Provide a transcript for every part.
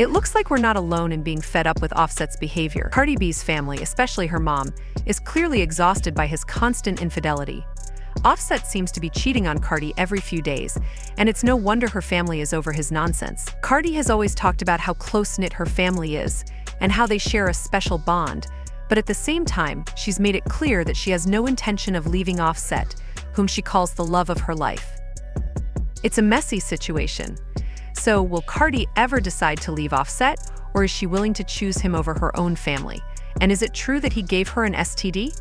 It looks like we're not alone in being fed up with Offset's behavior. Cardi B's family, especially her mom, is clearly exhausted by his constant infidelity. Offset seems to be cheating on Cardi every few days, and it's no wonder her family is over his nonsense. Cardi has always talked about how close-knit her family is, and how they share a special bond, but at the same time, she's made it clear that she has no intention of leaving Offset, whom she calls the love of her life. It's a messy situation. So, will Cardi ever decide to leave Offset, or is she willing to choose him over her own family? And is it true that he gave her an STD?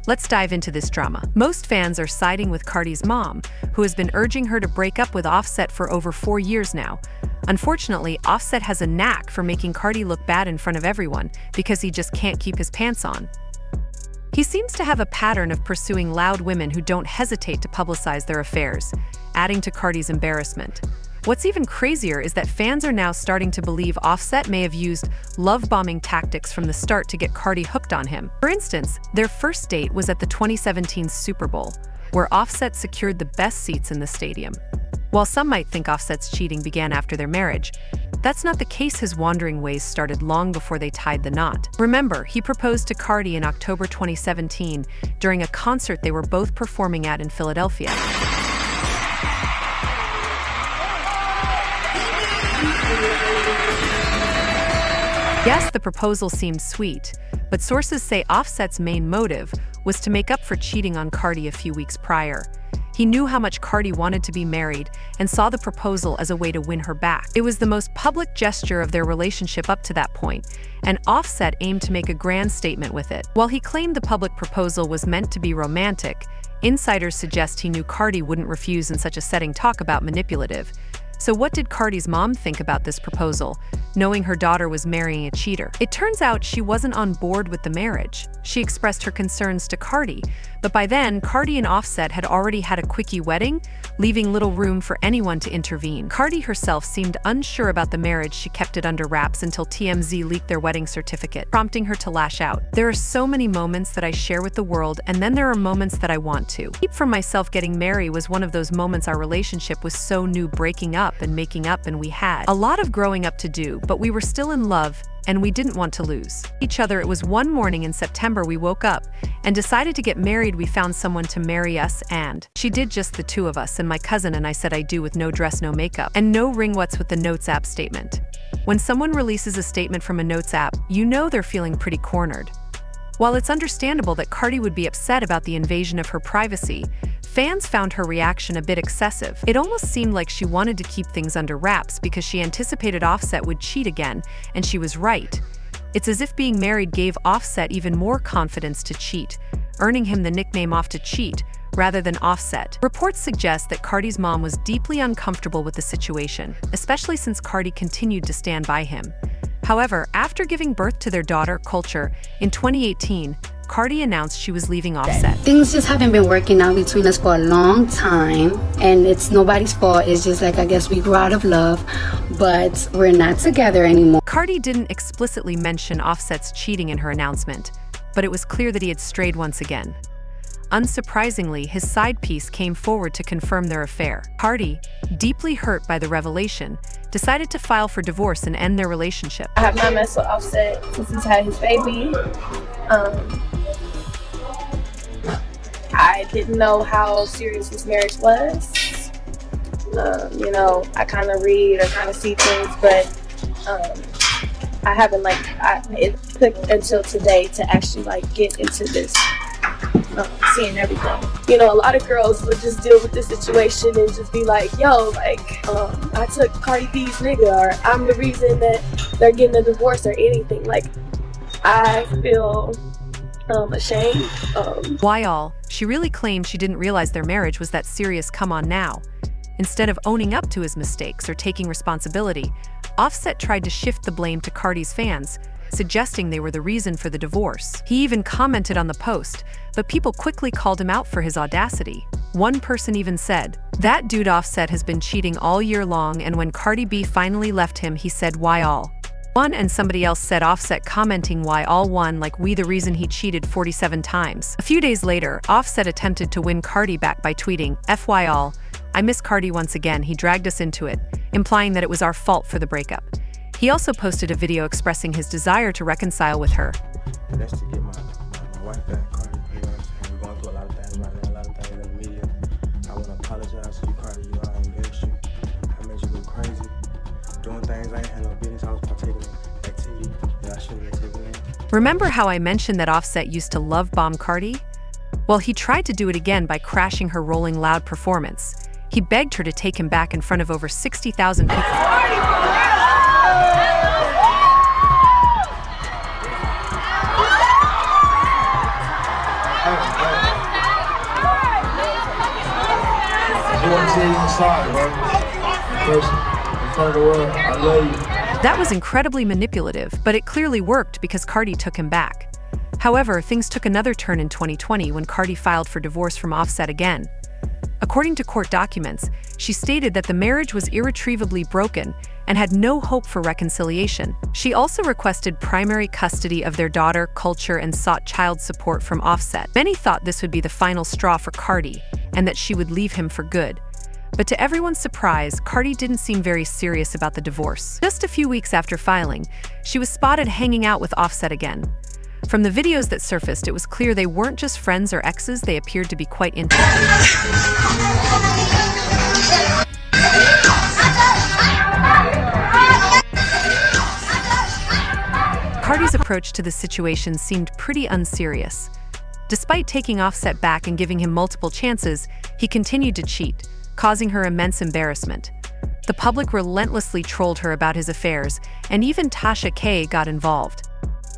Let's dive into this drama. Most fans are siding with Cardi's mom, who has been urging her to break up with Offset for over 4 years now. Unfortunately, Offset has a knack for making Cardi look bad in front of everyone because he just can't keep his pants on. He seems to have a pattern of pursuing loud women who don't hesitate to publicize their affairs, adding to Cardi's embarrassment. What's even crazier is that fans are now starting to believe Offset may have used love-bombing tactics from the start to get Cardi hooked on him. For instance, their first date was at the 2017 Super Bowl, where Offset secured the best seats in the stadium. While some might think Offset's cheating began after their marriage, that's not the case. His wandering ways started long before they tied the knot. Remember, he proposed to Cardi in October 2017 during a concert they were both performing at in Philadelphia. Yes, the proposal seemed sweet, but sources say Offset's main motive was to make up for cheating on Cardi a few weeks prior. He knew how much Cardi wanted to be married and saw the proposal as a way to win her back. It was the most public gesture of their relationship up to that point, and Offset aimed to make a grand statement with it. While he claimed the public proposal was meant to be romantic, insiders suggest he knew Cardi wouldn't refuse in such a setting. Talk about manipulative. So what did Cardi's mom think about this proposal, knowing her daughter was marrying a cheater? It turns out she wasn't on board with the marriage. She expressed her concerns to Cardi, but by then, Cardi and Offset had already had a quickie wedding, leaving little room for anyone to intervene. Cardi herself seemed unsure about the marriage. She kept it under wraps until TMZ leaked their wedding certificate, prompting her to lash out. There are so many moments that I share with the world, and then there are moments that I want to keep from myself. Getting married was one of those moments. Our relationship was so new, breaking up and making up, and we had a lot of growing up to do, but we were still in love, and we didn't want to lose each other. It was one morning in September we woke up and decided to get married. We found someone to marry us, and she did just the two of us and my cousin, and I said I do, with no dress, no makeup, and no ring. What's with the Notes app statement? When someone releases a statement from a Notes app, you know they're feeling pretty cornered. While it's understandable that Cardi would be upset about the invasion of her privacy, fans found her reaction a bit excessive. It almost seemed like she wanted to keep things under wraps because she anticipated Offset would cheat again, and she was right. It's as if being married gave Offset even more confidence to cheat, earning him the nickname Off to Cheat rather than Offset. Reports suggest that Cardi's mom was deeply uncomfortable with the situation, especially since Cardi continued to stand by him. However, after giving birth to their daughter, Culture, in 2018, Cardi announced she was leaving Offset. Things just haven't been working out between us for a long time, and it's nobody's fault. It's just like, I guess we grew out of love, but we're not together anymore. Cardi didn't explicitly mention Offset's cheating in her announcement, but it was clear that he had strayed once again. Unsurprisingly, his side piece came forward to confirm their affair. Cardi, deeply hurt by the revelation, decided to file for divorce and end their relationship. I have not messed with Offset since he's had his baby. I didn't know how serious this marriage was. I kind of read or kind of see things, but I haven't it took until today to actually get into this, seeing everything. A lot of girls would just deal with this situation and just be like, yo, I took Cardi B's nigga, or I'm the reason that they're getting a divorce or anything. I feel ashamed. Why all? She really claimed she didn't realize their marriage was that serious. Come on now. Instead of owning up to his mistakes or taking responsibility, Offset tried to shift the blame to Cardi's fans, suggesting they were the reason for the divorce. He even commented on the post, but people quickly called him out for his audacity. One person even said, "That dude Offset has been cheating all year long, and when Cardi B finally left him, he said, why all?" And somebody else said Offset commenting, "Why all one, like we the reason he cheated 47 times. A few days later, Offset attempted to win Cardi back by tweeting, "FY all, I miss Cardi once again, he dragged us into it," implying that it was our fault for the breakup. He also posted a video expressing his desire to reconcile with her. That's to get my wife back, Cardi. You know what I'm saying? We're going through a lot of things right now, a lot of things in the media. I want to apologize to you, Cardi. You know, I embarrassed you. I made you look crazy. Doing things I ain't had no business. I was partaking in activity that I shouldn't have taken in. Remember how I mentioned that Offset used to love bomb Cardi? Well, he tried to do it again by crashing her Rolling Loud performance. He begged her to take him back in front of over 60,000 people. I want to tell you I'm sorry, bro. First, in front of the world, I love you. That was incredibly manipulative, but it clearly worked because Cardi took him back. However, things took another turn in 2020 when Cardi filed for divorce from Offset again. According to court documents, she stated that the marriage was irretrievably broken and had no hope for reconciliation. She also requested primary custody of their daughter, Culture, and sought child support from Offset. Many thought this would be the final straw for Cardi and that she would leave him for good. But to everyone's surprise, Cardi didn't seem very serious about the divorce. Just a few weeks after filing, she was spotted hanging out with Offset again. From the videos that surfaced, it was clear they weren't just friends or exes, they appeared to be quite intimate. Cardi's approach to the situation seemed pretty unserious. Despite taking Offset back and giving him multiple chances, he continued to cheat, causing her immense embarrassment. The public relentlessly trolled her about his affairs, and even Tasha K got involved.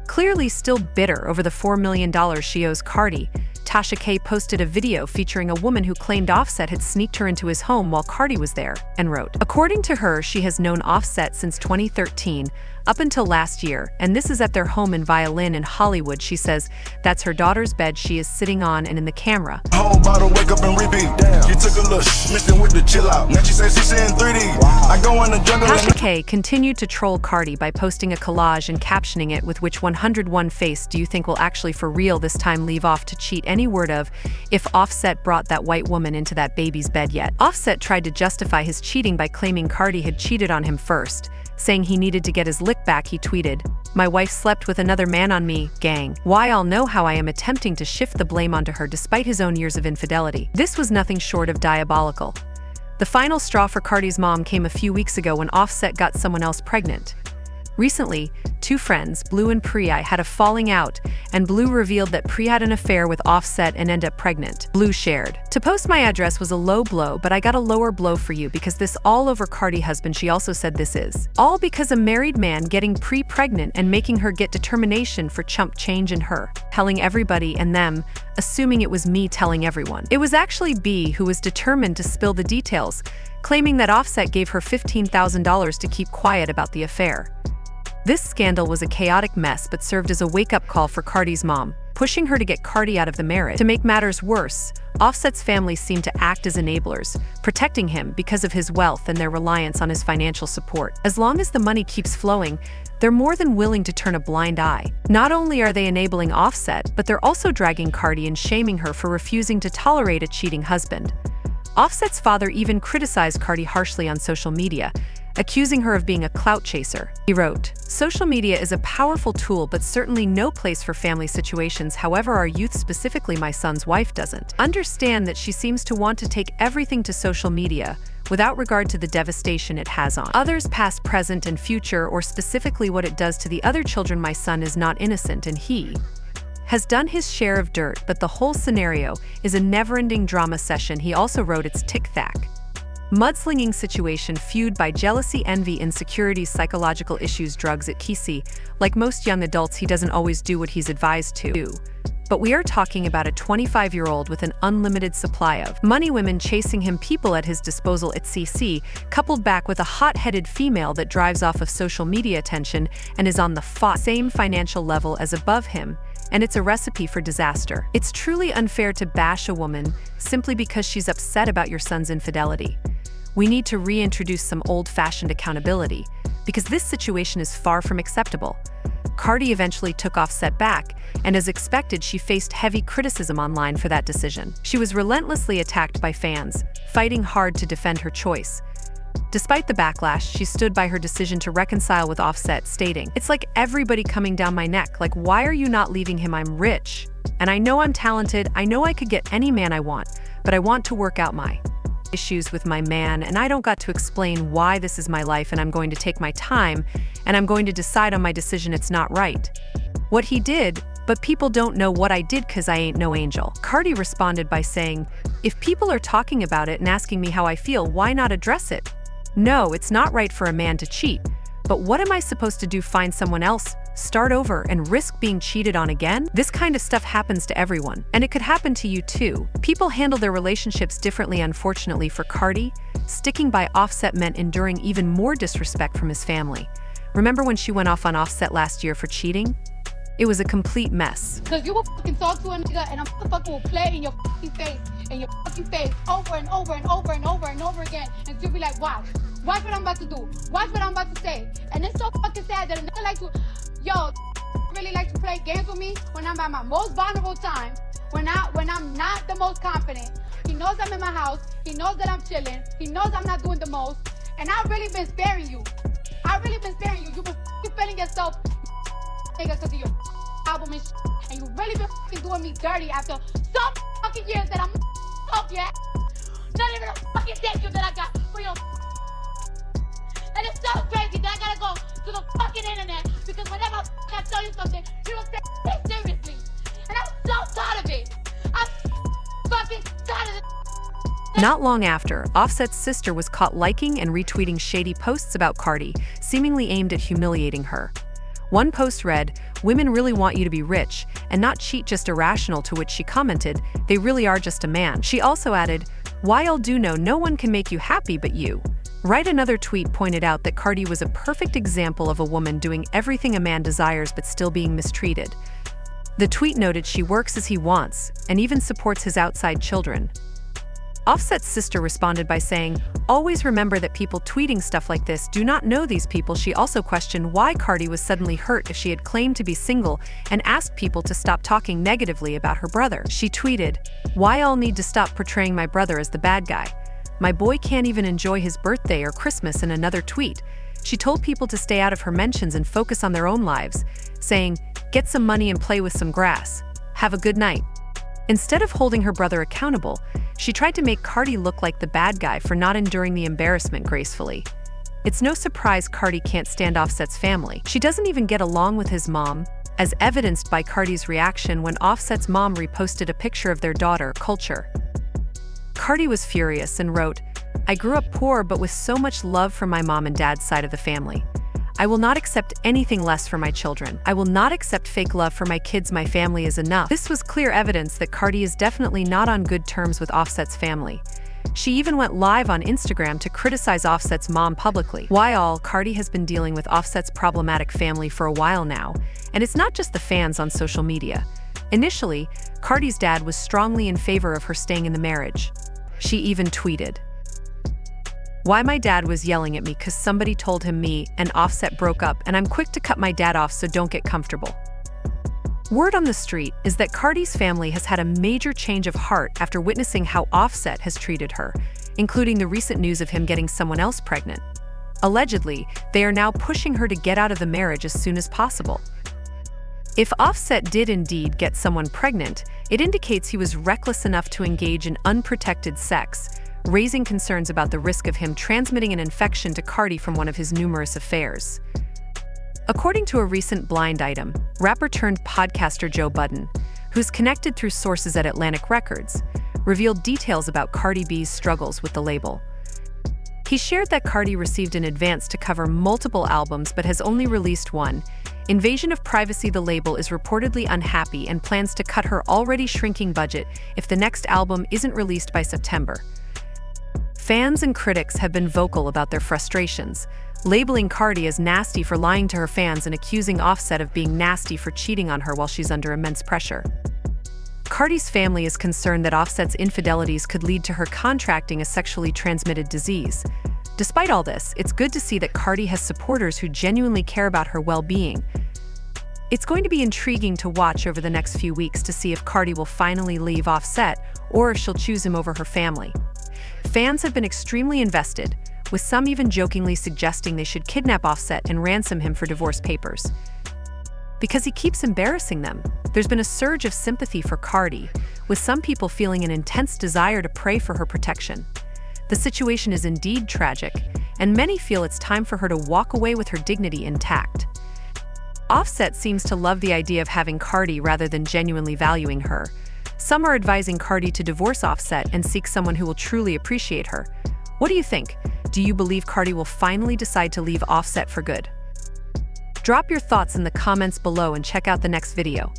Clearly still bitter over the $4 million she owes Cardi, Tasha K posted a video featuring a woman who claimed Offset had sneaked her into his home while Cardi was there, and wrote, "According to her, she has known Offset since 2013, up until last year, and this is at their home in Violin in Hollywood." She says that's her daughter's bed she is sitting on, and in the camera, whole bottle, wake up and repeat. Damn. She took a look, mixing with the chill out. Now she says she's in 3D. Wow. I go in the jungle. Tasha K continued to troll Cardi by posting a collage and captioning it with which 101 face do you think will actually for real this time leave off to cheat any word of if Offset brought that white woman into that baby's bed yet. Offset tried to justify his cheating by claiming Cardi had cheated on him first. Saying he needed to get his lick back, he tweeted, "My wife slept with another man on me, gang. Why I'll know how I am attempting to shift the blame onto her despite his own years of infidelity." This was nothing short of diabolical. The final straw for Cardi's mom came a few weeks ago when Offset got someone else pregnant. Recently, two friends, Blue and Priya, had a falling out, and Blue revealed that Priya had an affair with Offset and ended up pregnant. Blue shared, "To post my address was a low blow, but I got a lower blow for you because this all over Cardi husband." She also said this is all because a married man getting pregnant and making her get determination for chump change in her, telling everybody and them, assuming it was me telling everyone. It was actually B who was determined to spill the details, claiming that Offset gave her $15,000 to keep quiet about the affair. This scandal was a chaotic mess but served as a wake-up call for Cardi's mom, pushing her to get Cardi out of the marriage. To make matters worse, Offset's family seemed to act as enablers, protecting him because of his wealth and their reliance on his financial support. As long as the money keeps flowing, they're more than willing to turn a blind eye. Not only are they enabling Offset, but they're also dragging Cardi and shaming her for refusing to tolerate a cheating husband. Offset's father even criticized Cardi harshly on social media, accusing her of being a clout chaser. He wrote, "Social media is a powerful tool but certainly no place for family situations. However, our youth, specifically my son's wife, doesn't understand that she seems to want to take everything to social media without regard to the devastation it has on others, past, present, and future, or specifically what it does to the other children. My son is not innocent and he has done his share of dirt, but the whole scenario is a never-ending drama session." He also wrote, "It's tic-tac. Mudslinging situation fueled by jealousy, envy, insecurities, psychological issues, drugs at Kisi. Like most young adults, he doesn't always do what he's advised to do. But we are talking about a 25-year-old with an unlimited supply of money, women chasing him, people at his disposal at CC, coupled back with a hot-headed female that drives off of social media attention and is on the same financial level as above him. And it's a recipe for disaster. It's truly unfair to bash a woman simply because she's upset about your son's infidelity. We need to reintroduce some old-fashioned accountability, because this situation is far from acceptable." Cardi eventually took Offset back, and as expected, she faced heavy criticism online for that decision. She was relentlessly attacked by fans, fighting hard to defend her choice. Despite the backlash, she stood by her decision to reconcile with Offset, stating, "It's like everybody coming down my neck. Like, why are you not leaving him? I'm rich. And I know I'm talented. I know I could get any man I want, but I want to work out my issues with my man, and I don't got to explain why this is my life, and I'm going to take my time, and I'm going to decide on my decision. It's not right what he did, but people don't know what I did because I ain't no angel." Cardi responded by saying, "If people are talking about it and asking me how I feel, why not address it? No, it's not right for a man to cheat. But what am I supposed to do? Find someone else, start over, and risk being cheated on again? This kind of stuff happens to everyone, and it could happen to you too." People handle their relationships differently. Unfortunately for Cardi, sticking by Offset meant enduring even more disrespect from his family. Remember when she went off on Offset last year for cheating? It was a complete mess. Cause you will fucking talk to a nigga and a motherfucker will play in your fucking face over and over and over and over and over again, and you'll be like, watch what I'm about to do, watch what I'm about to say. And it's so fucking sad that a nigga like to, really like to play games with me when I'm at my most vulnerable time, when I'm not the most confident. He knows I'm in my house, he knows that I'm chilling, he knows I'm not doing the most, and I've really been sparing you. You've been feeling yourself, nigga, because of your album and you've really been fucking doing me dirty after some fucking years that I'm up yet. Not even a fucking thank you that I got for your. And it's so crazy that I gotta go to the fucking internet because whenever I tell you something, you don't take it seriously. And I'm so tired of it. I'm fucking tired of it. Not long after, Offset's sister was caught liking and retweeting shady posts about Cardi, seemingly aimed at humiliating her. One post read, "Women really want you to be rich and not cheat, just irrational," to which she commented, "They really are just a man." She also added, "Why I'll do no one can make you happy but you." Right, another tweet pointed out that Cardi was a perfect example of a woman doing everything a man desires but still being mistreated. The tweet noted she works as he wants and even supports his outside children. Offset's sister responded by saying, "Always remember that people tweeting stuff like this do not know these people." She also questioned why Cardi was suddenly hurt if she had claimed to be single and asked people to stop talking negatively about her brother. She tweeted, "Why I'll need to stop portraying my brother as the bad guy. My boy can't even enjoy his birthday or Christmas." In another tweet, she told people to stay out of her mentions and focus on their own lives, saying, "Get some money and play with some grass. Have a good night." Instead of holding her brother accountable, she tried to make Cardi look like the bad guy for not enduring the embarrassment gracefully. It's no surprise Cardi can't stand Offset's family. She doesn't even get along with his mom, as evidenced by Cardi's reaction when Offset's mom reposted a picture of their daughter, Culture. Cardi was furious and wrote, "I grew up poor but with so much love from my mom and dad's side of the family. I will not accept anything less for my children. I will not accept fake love for my kids. My family is enough." This was clear evidence that Cardi is definitely not on good terms with Offset's family. She even went live on Instagram to criticize Offset's mom publicly. While Cardi has been dealing with Offset's problematic family for a while now, and it's not just the fans on social media. Initially, Cardi's dad was strongly in favor of her staying in the marriage. She even tweeted, "Why my dad was yelling at me because somebody told him me and Offset broke up, and I'm quick to cut my dad off, so don't get comfortable." Word on the street is that Cardi's family has had a major change of heart after witnessing how Offset has treated her, including the recent news of him getting someone else pregnant. Allegedly, they are now pushing her to get out of the marriage as soon as possible. If Offset did indeed get someone pregnant, it indicates he was reckless enough to engage in unprotected sex, raising concerns about the risk of him transmitting an infection to Cardi from one of his numerous affairs. According to a recent blind item, rapper-turned-podcaster Joe Budden, who's connected through sources at Atlantic Records, revealed details about Cardi B's struggles with the label. He shared that Cardi received an advance to cover multiple albums but has only released one. Invasion of Privacy, the label, is reportedly unhappy and plans to cut her already shrinking budget if the next album isn't released by September. Fans and critics have been vocal about their frustrations, labeling Cardi as nasty for lying to her fans and accusing Offset of being nasty for cheating on her while she's under immense pressure. Cardi's family is concerned that Offset's infidelities could lead to her contracting a sexually transmitted disease. Despite all this, it's good to see that Cardi has supporters who genuinely care about her well-being. It's going to be intriguing to watch over the next few weeks to see if Cardi will finally leave Offset or if she'll choose him over her family. Fans have been extremely invested, with some even jokingly suggesting they should kidnap Offset and ransom him for divorce papers. Because he keeps embarrassing them, there's been a surge of sympathy for Cardi, with some people feeling an intense desire to pray for her protection. The situation is indeed tragic, and many feel it's time for her to walk away with her dignity intact. Offset seems to love the idea of having Cardi rather than genuinely valuing her. Some are advising Cardi to divorce Offset and seek someone who will truly appreciate her. What do you think? Do you believe Cardi will finally decide to leave Offset for good? Drop your thoughts in the comments below and check out the next video.